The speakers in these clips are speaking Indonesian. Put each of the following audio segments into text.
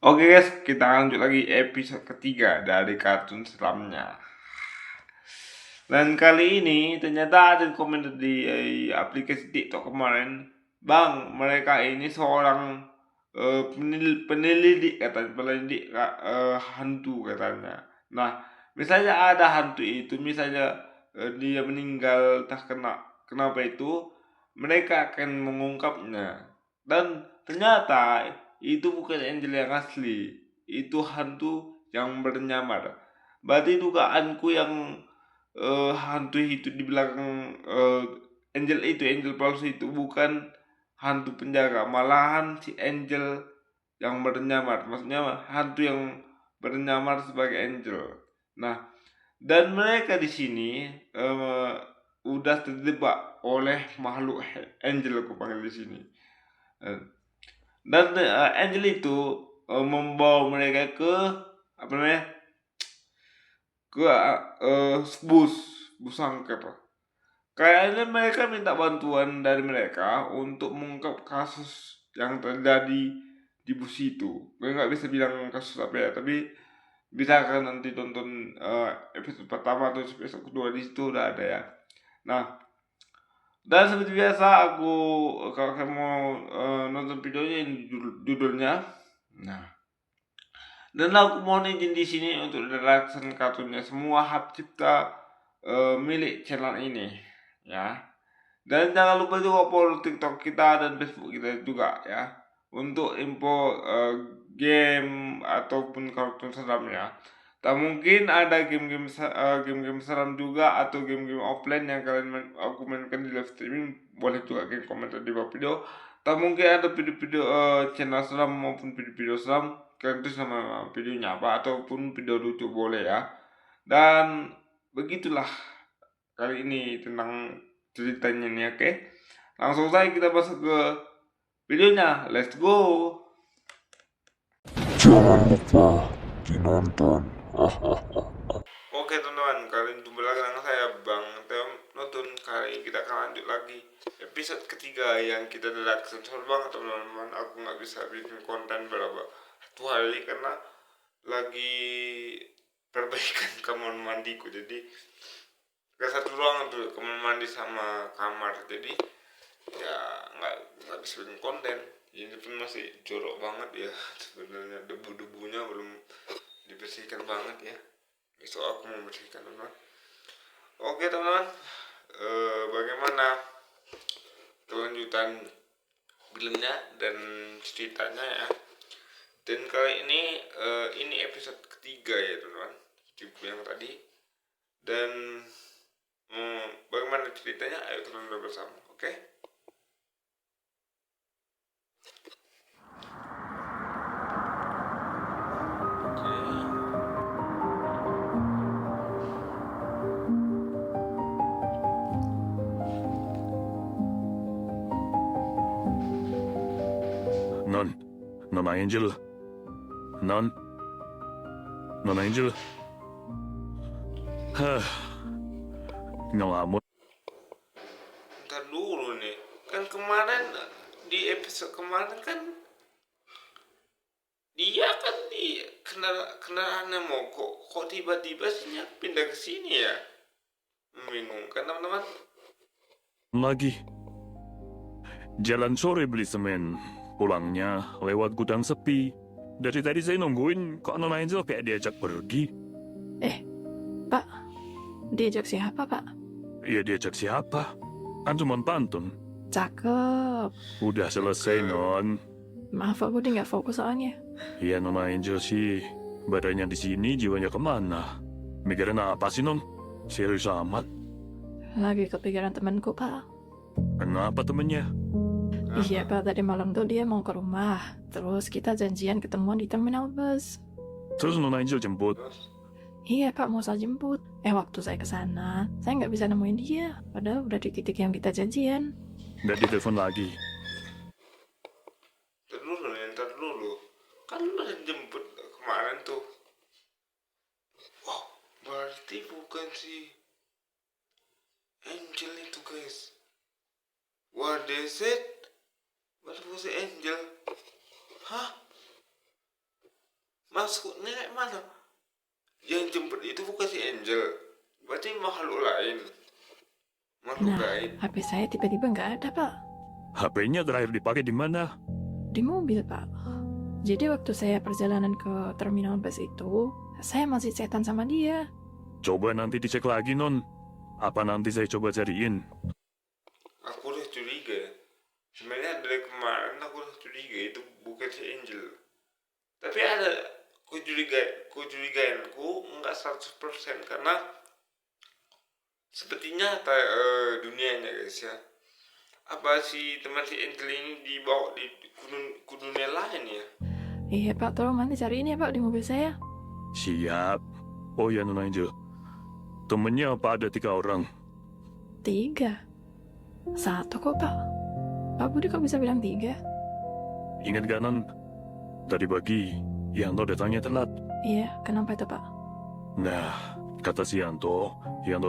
Oke guys, kita lanjut lagi episode ketiga dari kartun seramnya. Dan kali ini ternyata ada komen di aplikasi TikTok kemarin, Bang, mereka ini seorang peneliti katanya, hantu katanya. Nah, misalnya ada hantu itu, misalnya dia meninggal terkena kenapa itu, mereka akan mengungkapnya. Dan ternyata itu bukan Angel yang asli, itu hantu yang bernyamar. Berarti dugaanku yang hantu itu di belakang Angel palsu itu bukan hantu penjaga, malahan si Angel yang bernyamar, maksudnya hantu yang bernyamar sebagai Angel. Nah, dan mereka di sini udah terjebak oleh makhluk Angel, aku panggil di sini. Dan Angel itu membawa mereka ke apa namanya, ke bus angker. Kayaknya mereka minta bantuan dari mereka untuk mengungkap kasus yang terjadi di bus itu. Gue nggak bisa bilang kasus apa ya, tapi bisa kan nanti tonton episode pertama atau episode kedua, di situ udah ada ya. Nah, dan seperti biasa aku, kalau kamu mau nonton videonya, ini judulnya. Nah, dan aku mohon izin di sini untuk reaction kartunnya, semua hak cipta milik channel ini ya. Dan jangan lupa juga follow TikTok kita dan Facebook kita juga ya, untuk info game ataupun kartun seram ya. Tak mungkin ada game-game seram juga atau game-game offline yang aku mainkan di live streaming, boleh juga kalian komentar di bawah video. Tak mungkin ada video-video channel seram maupun video-video seram, kalian tulis nama videonya apa ataupun video lucu boleh ya. Dan begitulah kali ini tentang ceritanya nih, oke? Langsung saja kita masuk ke videonya, let's go. Jangan lupa dinonton. Oke teman-teman, kalian jumpa lagi dengan saya Bang Tem Nonton. Kali ini kita akan lanjut lagi episode ketiga yang kita lihat sensor banget teman-teman. Aku nggak bisa bikin konten berapa satu hari karena lagi perbaikan kamar mandiku. Jadi ke satu ruangan tuh, kamar mandi sama kamar, jadi ya nggak bisa bikin konten. Ini pun masih jorok banget ya sebenarnya, debu-debunya belum dibersihkan banget ya. Besok aku mau bersihkan teman-teman. Oke teman-teman, bagaimana kelanjutan filmnya dan ceritanya ya. Dan kali ini episode ketiga ya teman-teman, seperti yang tadi. Dan bagaimana ceritanya, ayo teman-teman bersama, oke? Non Angel. Non Angel. Ngelamun. Ntar dulu nih, kan kemarin di episode kemarin kan dia kan di kendaraannya mogok, kok tiba-tiba sih pindah ke sini ya? Membingungkan teman-teman. Lagi. Jalan sore beli semen. Pulangnya lewat gudang sepi. Dari tadi saya nungguin kok Non Angel kayak diajak pergi. Pak, diajak siapa, Pak? Ya diajak siapa? Kan cuma pantun. Cakep. Udah selesai, Non. Maaf, aku udah nggak fokus soalnya. Iya, Non Angel sih. Badannya di sini, jiwanya kemana? Mikirin apa sih, Non? Serius amat. Lagi kepikiran temanku, Pak. Kenapa temennya? Iya, Pak, tadi malam tuh dia mau ke rumah. Terus kita janjian ketemuan di terminal bus. Terus Non Angel jemput. Iya, Pak, mau saya jemput. Waktu saya ke sana, saya nggak bisa nemuin dia. Padahal udah di titik yang kita janjian. Nggak ditelepon lagi. Ntar dulu. Kan lu udah jemput kemarin tuh. Oh, berarti bukan si Angel itu, guys. What is it? Berarti bukan si Angel. Hah? Maksudnya kayak mana? Yang jemput itu bukan si Angel, berarti makhluk lain, makhluk Nah, gaib. HP saya tiba-tiba nggak ada, Pak. HP-nya terakhir dipakai di mana? Di mobil, Pak. Jadi waktu saya perjalanan ke terminal bus itu, saya masih chatan sama dia. Coba nanti dicek lagi, Non. Apa nanti saya coba cariin? Aku udah curiga. Sebenarnya dari kemarin aku udah curiga itu bukan si Angel. Tapi ada kecurigaanku enggak 100% karena sepertinya dunianya guys ya. Apa si teman si Angel ini dibawa di dunia lain ya? Iya, Pak, tolong nanti cariin ya, Pak, di mobil saya. Siap. Oh ya, Non Angel. Temennya apa ada 3 orang? 3. 1 kok, Pak. Pak Budi kok bisa bilang 3? Ingat gak, Non? Tadi pagi, Yanto datangnya telat. Iya, kenapa itu, Pak? Nah, kata si Yanto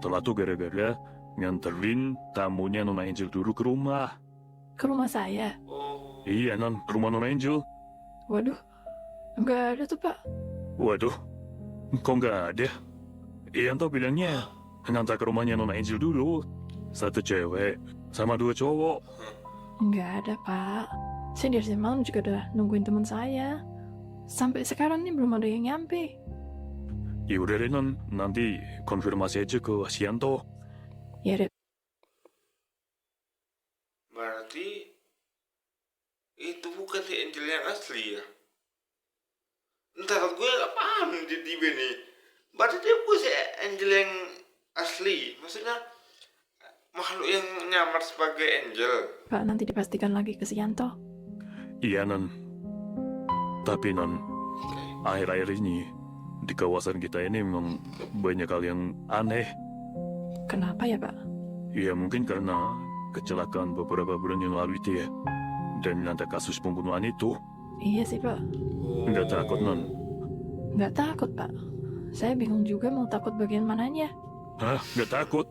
telat tuh gara-gara nganterin tamunya Nona Angel dulu ke rumah. Ke rumah saya? Oh, Iya, Non, ke rumah Nona Angel. Waduh, nggak ada tuh, Pak. Waduh, kok nggak ada? Yanto bilangnya ngantar ke rumahnya Nona Angel dulu. 1 cewek sama 2 cowok. Nggak ada, Pak. Saya dari semalam juga udah nungguin teman saya. Sampai sekarang nih belum ada yang nyampe. Ya udah deh, Non, nanti konfirmasi aja ke si Yanto. Ya udah. berarti itu bukan si Angel yang asli ya? Entar gue gak paham jadi nih. Berarti dia bukan si Angel yang asli. Maksudnya makhluk yang nyamar sebagai Angel. Pak, nanti dipastikan lagi ke Sianto. Iya, Non. Tapi, Non, akhir-akhir ini di kawasan kita ini memang banyak hal yang aneh. Kenapa ya, Pak? Ya mungkin karena kecelakaan beberapa bulan yang lalu itu ya. Dan ada kasus pembunuhan itu. Iya sih, Pak. Nggak takut, Non? Nggak takut, Pak. Saya bingung juga mau takut bagian mananya. Hah? Nggak takut?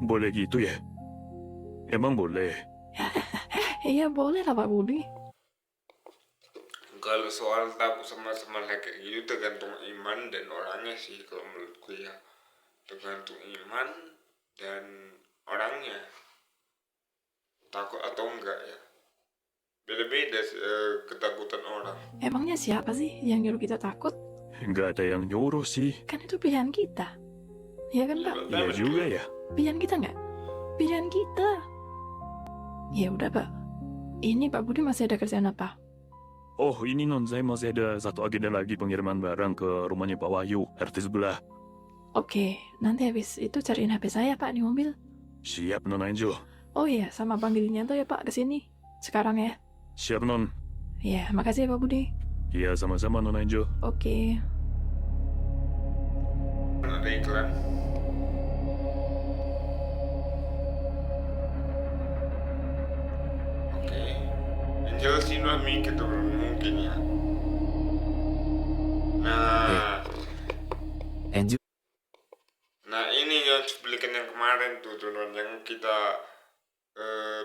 Boleh gitu ya? Emang boleh? Iya, boleh lah, Pak Budi. Kalau soal takut sama kayak gitu tergantung iman dan orangnya sih kalau menurutku ya. Tergantung iman dan orangnya. Takut atau enggak ya. Beda-beda ketakutan orang. Emangnya siapa sih yang nyuruh kita takut? Nggak ada yang nyuruh sih. Kan itu pilihan kita. Iya kan, Pak? Iya juga ya. Pilihan kita nggak? Pilihan kita. Ya udah, Pak. Ini Pak Budi masih ada kerjaan apa? Oh ini, Non, saya masih ada 1 agenda lagi pengiriman barang ke rumahnya Pak Wahyu, RT sebelah. Oke, nanti habis itu cariin HP saya, Pak, di mobil. Siap, Non Angel. Oh iya, sama panggilin Yanto ya, Pak, ke sini. Sekarang ya. Siap, Non. Ya, makasih ya, Pak Budi. Iya, sama-sama, Non Angel. Oke. Ada iklan. Oke. Angel sih udah mikir tuh mungkin ya. Nah, Angel, ini yang cuplikan yang kemarin tuh teman yang kita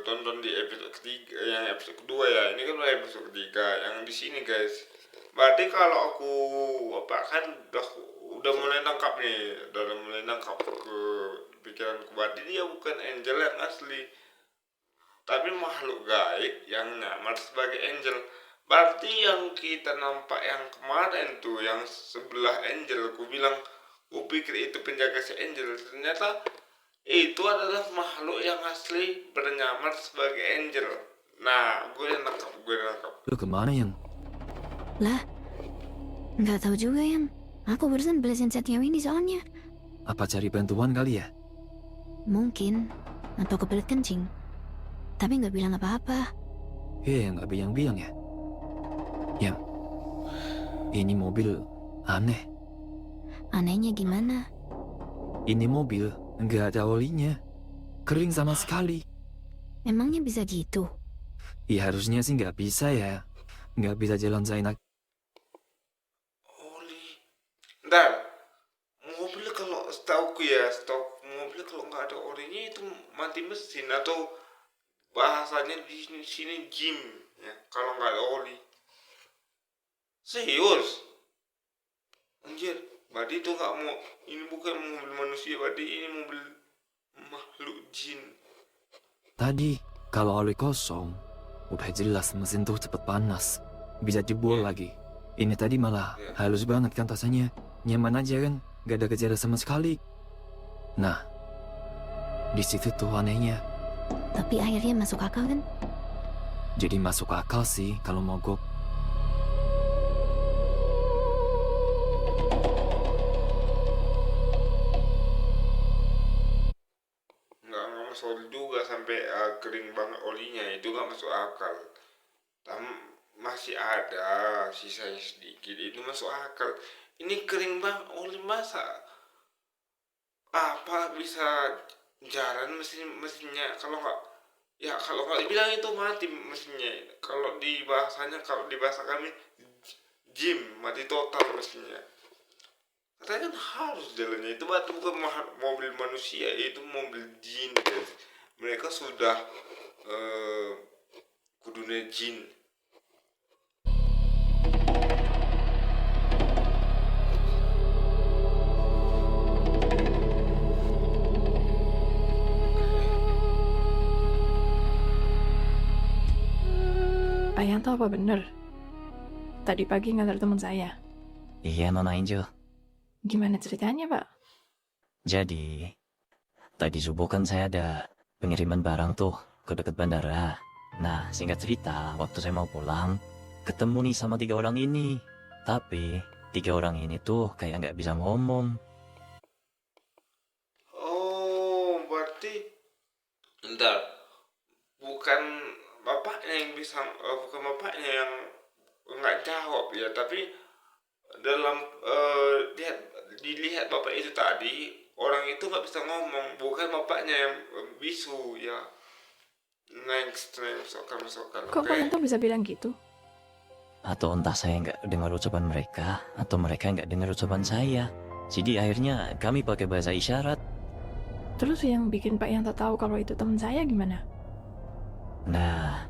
tonton di episode ketiga, yang episode kedua ya. Ini kan udah episode ketiga yang di sini guys. Berarti kalau aku kan udah mulai nangkap nih, udah mulai nangkap ke pikiranku. Berarti dia bukan Angel yang asli, tapi makhluk gaib yang nyamar sebagai Angel. Berarti yang kita nampak yang kemarin tuh, yang sebelah Angel, aku bilang, aku pikir itu penjaga si Angel. Ternyata itu adalah makhluk yang asli bernyamar sebagai Angel. Nah, gue nangkap. lu kemana, Yan? Lah, nggak tahu juga, Yan. Aku barusan beli setnya ini soalnya. Apa cari bantuan kali ya? Mungkin, atau kebelet kencing. Tapi nggak bilang apa-apa. Nggak bilang-bilang ya? Yan, ini mobil aneh. Anehnya gimana? Ini mobil nggak ada olinya. Kering sama sekali. Emangnya bisa gitu? Ya harusnya sih nggak bisa ya. Nggak bisa jalan seenak. Oli. Ntar, mobil kalau setauku ya, mobil kalau nggak ada orinya itu mati mesin atau bahasanya di sini gym ya. Kalau nggak ada oli. Serius? Anjir, berarti itu nggak mau, ini bukan mobil manusia, berarti ini mobil makhluk jin. Tadi, kalau oli kosong, udah jelas mesin tuh cepet panas. Bisa jebol lagi. Ini tadi malah halus banget kan rasanya. Nyaman aja kan, gak ada gejala sama sekali. Nah, di situ tuh anehnya. Tapi airnya masuk akal kan? Jadi masuk akal sih kalau mogok. Nggak masuk juga sampai kering banget olinya, itu nggak masuk akal. Masih ada sisanya sedikit, itu masuk akal. Ini kering banget oli, masa apa bisa jalan mesinnya? Kalau nggak dibilang itu mati mesinnya. Kalau di bahasa kami jim, mati total mesinnya. Katanya kan harus jalannya, itu batu bukan mobil manusia, itu mobil jin, guys. Mereka sudah kudunya jin. Pak Yanto apa bener? Tadi pagi ngantar teman saya. Iya, Nona Angel. Gimana ceritanya, Pak? Jadi, tadi subuh kan saya ada pengiriman barang tuh ke dekat bandara. Nah, singkat cerita, waktu saya mau pulang, ketemu nih sama 3 orang ini. Tapi, 3 orang ini tuh kayak nggak bisa ngomong. Oh, berarti entar bukan bapaknya yang nggak jawab ya, tapi dalam dilihat bapak itu tadi, orang itu nggak bisa ngomong, bukan bapaknya yang bisu ya. Next, sokan. Kok Pak Yanto bisa bilang gitu? Atau entah saya nggak dengar ucapan mereka, atau mereka nggak dengar ucapan saya. Jadi akhirnya kami pakai bahasa isyarat. Terus yang bikin Pak Yanto tahu kalau itu teman saya gimana? Nah,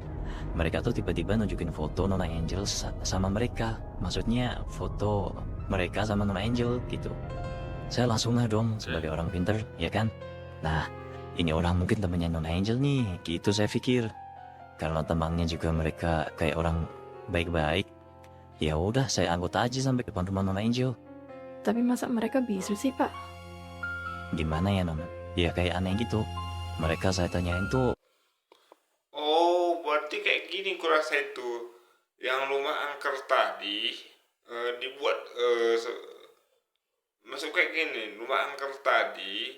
mereka tuh tiba-tiba nunjukin foto Nona Angel sama mereka. Maksudnya foto mereka sama Nona Angel gitu. Saya langsung dong sebagai orang pinter, ya kan? Nah, ini orang mungkin temennya Nona Angel nih, gitu saya pikir. Karena temannya juga mereka kayak orang baik-baik. Ya udah, saya anggota aja sampai ke depan rumah Nona Angel. Tapi masa mereka bisu sih, Pak? Gimana ya, Nona? Ya kayak aneh gitu. Mereka saya tanyain tuh, Oh, berarti kayak gini kurasa itu. Yang rumah angker tadi dibuat masuk kayak gini. Rumah angker tadi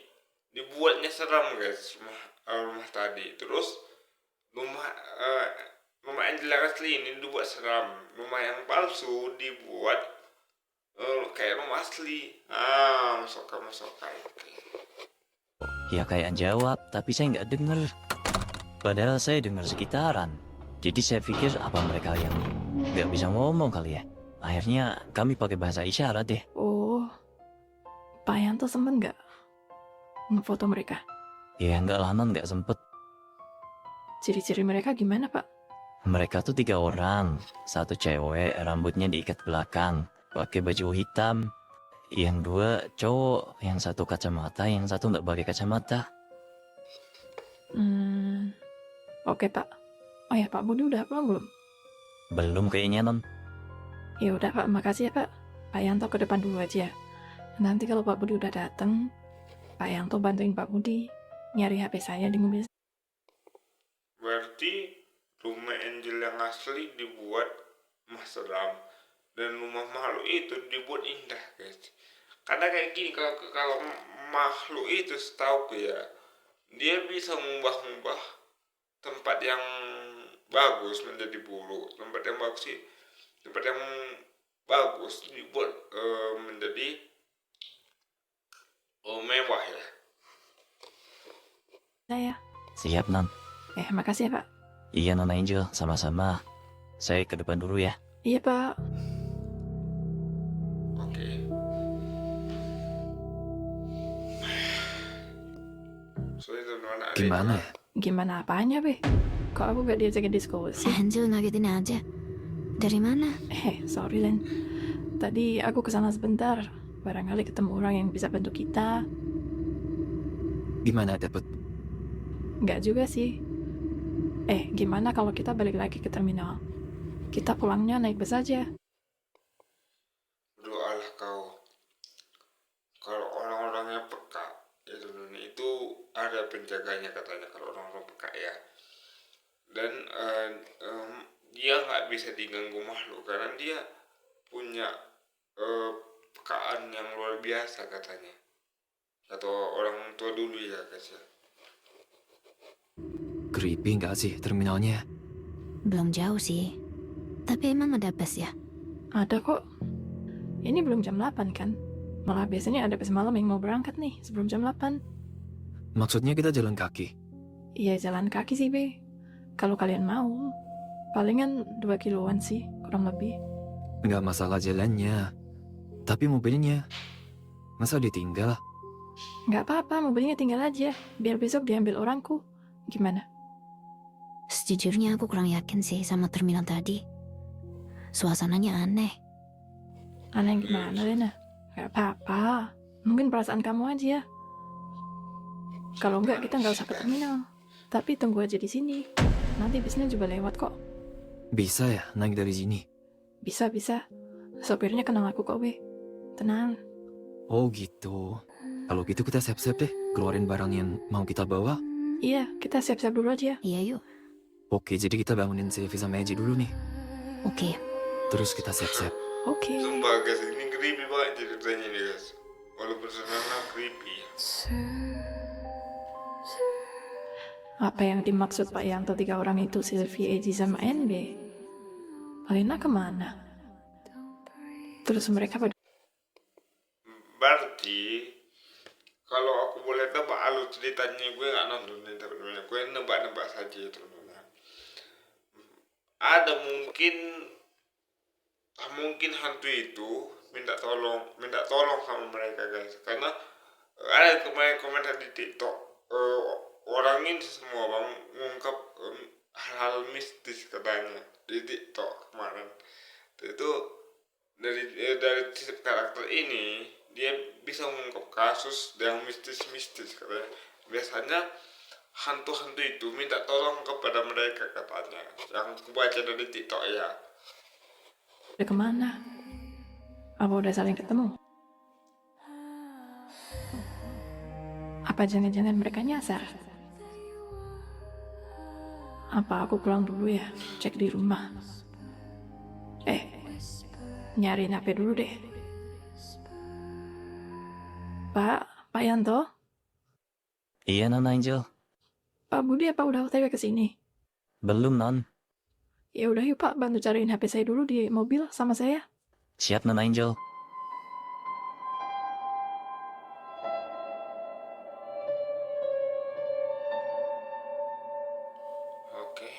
dibuatnya seram, guys. Rumah tadi. Terus rumah Angel yang asli ini dibuat seram. Rumah yang palsu dibuat kayak rumah asli. Masuk. ya kayak jawab, tapi saya nggak denger. Padahal saya dengar sekitaran. Jadi saya pikir apa mereka yang nggak bisa ngomong kali ya. Akhirnya kami pakai bahasa isyarat deh. Oh, Pak Yanto sempet nggak ngefoto mereka? Ya nggak lama nggak sempet. Ciri-ciri mereka gimana, Pak? Mereka tuh 3 orang. 1 cewek, rambutnya diikat belakang, pakai baju hitam. Yang 2 cowok, yang 1 kacamata, yang 1 nggak pakai kacamata. Oke, Pak. Oh ya, Pak Budi udah pulang belum? Belum kayaknya, Non. Ya udah, Pak. Makasih ya, Pak. Pak Yanto ke depan dulu aja. Nanti kalau Pak Budi udah datang, Pak Yanto bantuin Pak Budi nyari HP saya di mobil. Berarti rumah Angel yang asli dibuat seram, dan rumah makhluk itu dibuat indah, guys. Karena kayak gini, kalau makhluk itu setahu ya, dia bisa mengubah tempat yang bagus menjadi buruk, tempat yang bagus dibuat menjadi mewah ya. Saya. Siap, Non. Makasih ya, Pak. Iya, Nona Angel, sama-sama. Saya ke depan dulu ya. Iya, Pak. Oke. So itu Gimana ya? Gimana apanya, Be? Kok aku gak diajakin diskusi? Angel ngagetin aja. Dari mana? Sorry, Len. Tadi aku kesana sebentar. Barangkali ketemu orang yang bisa bantu kita. Gimana dapet? Nggak juga sih. Gimana kalau kita balik lagi ke terminal? Kita pulangnya naik bus aja. Doalah kau. Kalau orang-orangnya peka, itu ada penjaganya katanya kalau orang-orang peka ya. Dan dia nggak bisa diganggu makhluk karena dia punya pekaan yang luar biasa katanya. Atau orang tua dulu ya guys ya. Creepy nggak sih terminalnya? Belum jauh sih. Tapi emang ada bus ya? Ada kok. Ini belum jam 8 kan? Malah biasanya ada bus malam yang mau berangkat nih sebelum jam 8. Maksudnya kita jalan kaki? Iya jalan kaki sih, Be. Kalau kalian mau. Palingan 2 kiloan sih, kurang lebih. Nggak masalah jalannya. Tapi mobilnya, masa ditinggal? Nggak apa-apa, mobilnya tinggal aja. Biar besok diambil orangku. Gimana? Sejujurnya aku kurang yakin sih sama terminal tadi. Suasananya aneh. Aneh gimana, Lena? Nggak apa-apa. Mungkin perasaan kamu aja. Kalau nggak, kita nggak usah ke terminal. Tapi tunggu aja di sini. Nanti bisnya juga lewat kok. Bisa ya naik dari sini? Bisa. Sopirnya kenal aku kok, Be. Tenang. Oh gitu. Kalau gitu kita siap-siap deh. Keluarin barang yang mau kita bawa. Iya, kita siap-siap dulu aja. Iya yuk. Oke, jadi kita bangunin Sylvie sama Eji dulu nih. Oke. Terus kita siap-siap. Oke. Sumpah guys, ini creepy banget ceritanya nih guys. Walaupun sederhana creepy. Apa yang dimaksud Pak Yanto 3 orang itu Sylvie, Eji, sama NB? Alina kemana? Terus mereka pada... Berarti kalau aku boleh tebak alur ceritanya, gue nggak nontonin teman-teman, gue nebak-nebak saja teman-teman. Ada mungkin hantu itu minta tolong sama mereka guys, karena ada kemarin komentar di TikTok, orang ini semua bang mengungkap hal-hal mistis katanya di TikTok kemarin. Itu dari setiap karakter ini dia bisa mengungkap kasus yang mistis katanya. Biasanya hantu-hantu itu minta tolong kepada mereka katanya, yang aku baca dari TikTok ya. Udah kemana? Apa udah saling ketemu? Apa jangan-jangan mereka nyasar? Apa aku pulang dulu ya, cek di rumah? Nyariin HP dulu deh. Pak Yanto? Iya, Non Angel. Pak Budi apa udah OTW ke sini? Belum, Non. Ya udah yuk Pak, bantu cariin HP saya dulu di mobil sama saya. Siap, Non Angel. Oke.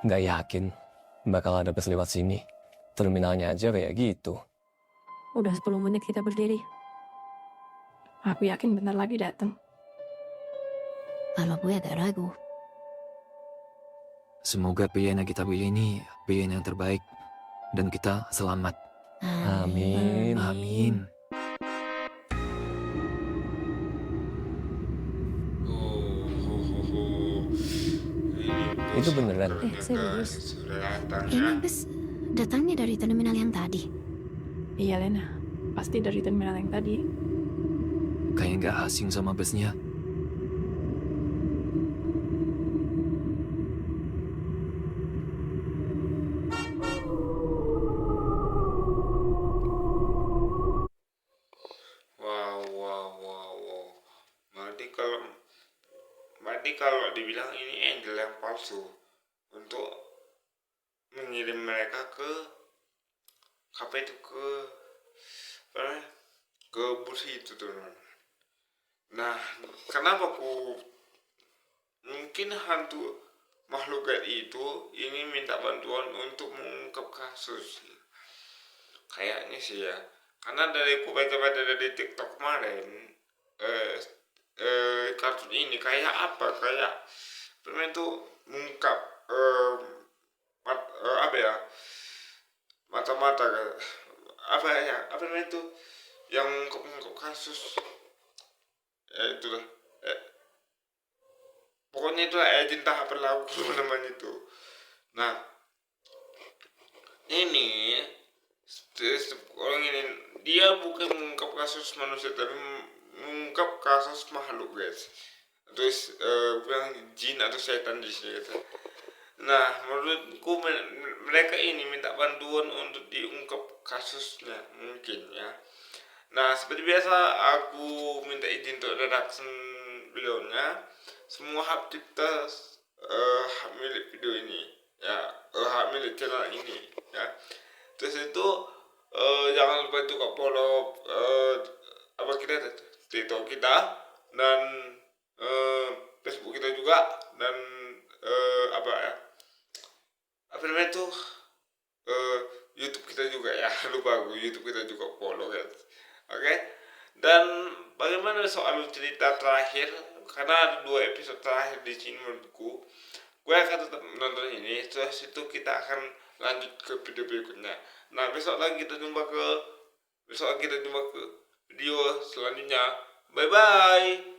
Nggak yakin bakal ada bus lewat sini. Terminalnya aja kayak gitu. Udah 10 menit kita berdiri. Aku yakin bentar lagi datang. Kalau gue agak ragu. Semoga pilihan yang kita pilih ini pilihan yang terbaik. Dan kita selamat. Amin. Amin. Itu beneran. Serius. Sudah datang ya. Ini bus datangnya dari terminal yang tadi. Iya Lena, pasti dari terminal yang tadi. Kayak nggak asing sama busnya. Wow. Berarti kalau dibilang ini angel yang palsu untuk mengirim mereka ke ke bus itu teman. Nah, kenapa mungkin hantu makhluk gaib itu ini minta bantuan untuk mengungkap kasus. Kayaknya sih ya. Karena dari aku baca-baca dari TikTok kemarin, kartun ini kayak apa? Kayak permen tuh mengungkap apa ya, mata-mata apa ya, apa namanya itu yang mengungkap kasus itu lah, pokoknya itu agent tahap berlaku namanya itu. Nah ini orang ini dia bukan mengungkap kasus manusia tapi mengungkap kasus makhluk guys, terus bilang jin atau setan di sini gitu. Nah menurutku mereka ini minta bantuan untuk diungkap kasusnya mungkin ya. Nah seperti biasa aku minta izin untuk redaction videonya. Semua hak cipta hak milik video ini ya, hak milik channel ini ya. Terus itu jangan lupa juga follow apa kita TikTok kita dan Facebook kita juga dan apa ya, apa namanya tuh YouTube kita juga ya. Lupa aku, YouTube kita juga follow guys. Oke. Dan bagaimana soal cerita terakhir, karena ada 2 episode terakhir di sini menurutku, gue akan tetap menonton ini. Terus itu kita akan lanjut ke video berikutnya. Nah besok lagi kita jumpa ke video selanjutnya. Bye bye.